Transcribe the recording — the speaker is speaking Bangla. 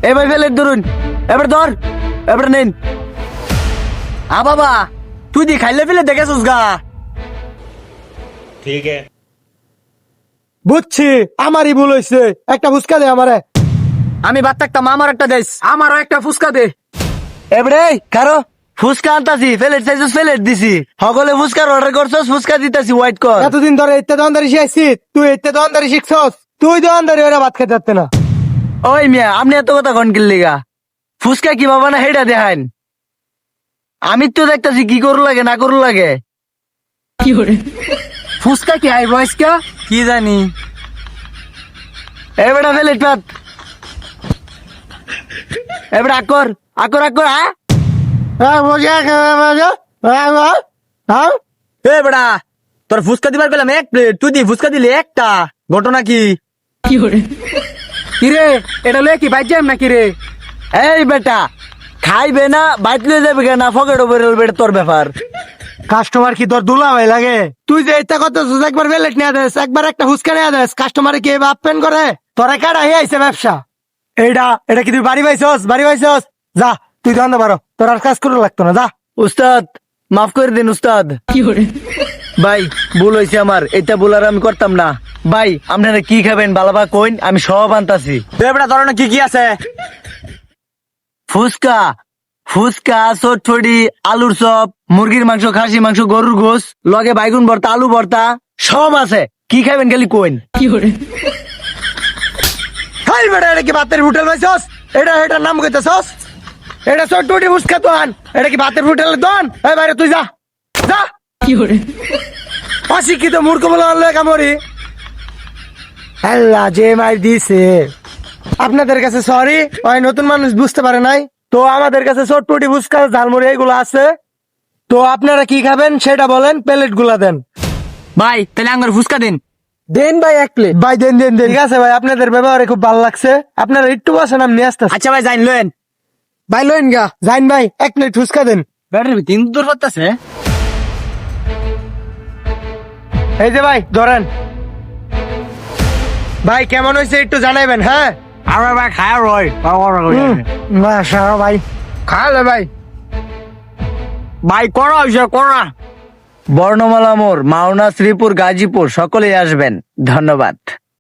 এবার প্লেট ধরুন, এবার ধর, এবার নিন। বাবা তুই দি খাইলে ফেলে দেখেছিস গা। ठीक है। বুঝছি, আমারই ভুল হয়েছে। একটা ফুচকা দে আমারে। আমি বাদ থাকতাম, আমার একটা দেশ, আমারও একটা ফুচকা দে। এবারে কারো ফুচকা আনতাছি, প্লেট চাইছিস প্লেট দিছি, সকলে ফুচকার অর্ডার করছস, ফুচকা দিতাছি, ওয়াইট কর। এতদিন ধরে ইত্যা দোকানদারি শিখাইছি, তুই ইত্যা দোকানদারি শিখছস। তুই দোকানদারি ওরা ভাত খেতে পারতে না। ওই মিয়া আপনি এত কথা কন কিল্লিগা? ফুচকা কি বাবা না হেটা দেখান। আমি তো দেখতাছি কি করু লাগে না করু লাগে। ফুচকা কি হাই বয়স কা কি জানি। এবারে ফেলে পাত, এবারে আকর আকর আকর। এ বেড়া তোর ফুচকা দিবার পেলাম এক প্লেট, তুই দি ফুচকা দিলি একটা, ঘটনা কি? কিরে এটা লয়ে কি বাইক যাম নাকি রে? এই বেটা খাইবে না বাইক লয়ে যাবে কেন, ফকেট ওপরে বেটা তোর ব্যাপার। কাস্টমার কি তোর দুলা ভাই লাগে? তুই যে ইত্যা করতেছিস, একবার প্লেট নিয়ে দেস, একবার একটা ফুচকা নিয়ে দেস, কাস্টমারে কি আপেন করে? তোরা কাটা হে আইছে ব্যবসা। এটা কি তুই বাড়ি পাইছস? বাড়ি পাইছস? যা তুই দোকান পারো, তোর আর কাজ করে লাগতো না, যা। উস্তাদ মাফ করে দিন উস্তাদ। ভাই ভুল হয়েছে আমার, এটা ভুল আর আমি করতাম না। ভাই আপনারা কি খাবেন বালাবা কইন, আমি সব আনতাছি। এবড়া ধরনের কি কি আছে? ফুচকা, ফুচকা, চটফটি, আলুর চপ, মুরগির মাংস, খাসি মাংস, গরুর গোস, লগে বাইগুন ভর্তা, আলু ভর্তা, সব আছে। কি খাবেন খালি কইন। হাই বেটা, এটা কি ভাতের হোটেল পাইছস? এটার নাম কইতেছস? এটা চট্টুটি ফুচকা দোকান, এটা কি ভাতের হোটেলের দোকান? এই বাইরে তুই যা, যা। অশিক্ষিত মূর্খ বলে আল্লাহ কামড়ি। আল্লাহ যে মার দিছে। আপনাদের কাছে সরি, ওই নতুন মানুষ বুঝতে পারে নাই তো। আমাদের কাছে চটপটি ফুচকা ঝালমুড়ি এগুলো আছে। তো আপনারা কি খাবেন সেটা বলেন, প্লেট গুলা দেন। ভাই তাহলে আঙ্গুর ফুচকা দিন। দেন ভাই এক প্লেট। ভাই দেন দেন দেন। ঠিক আছে ভাই, আপনাদের ব্যবহারে খুব ভালো লাগছে। আপনারা একটু বসেন, আমি নিয়ে আসতেছি। আচ্ছা ভাই যাইন লয়েন। ভাই লইন গা, যাইন ভাই, এক প্লেট ফুচকা দেন। ব্যাটারি তিন দূর করতেছে। এই যে ভাই ধরেন। ভাই কেমন হয়েছে একটু জানাইবেন। হ্যাঁ আমরা ভাই খায় রয় ভাই খাওয়ালে ভাই। ভাই করা হয়েছে করা। বর্ণমালা মোড়, মাওনা, শ্রীপুর, গাজীপুর সকলেই আসবেন। ধন্যবাদ।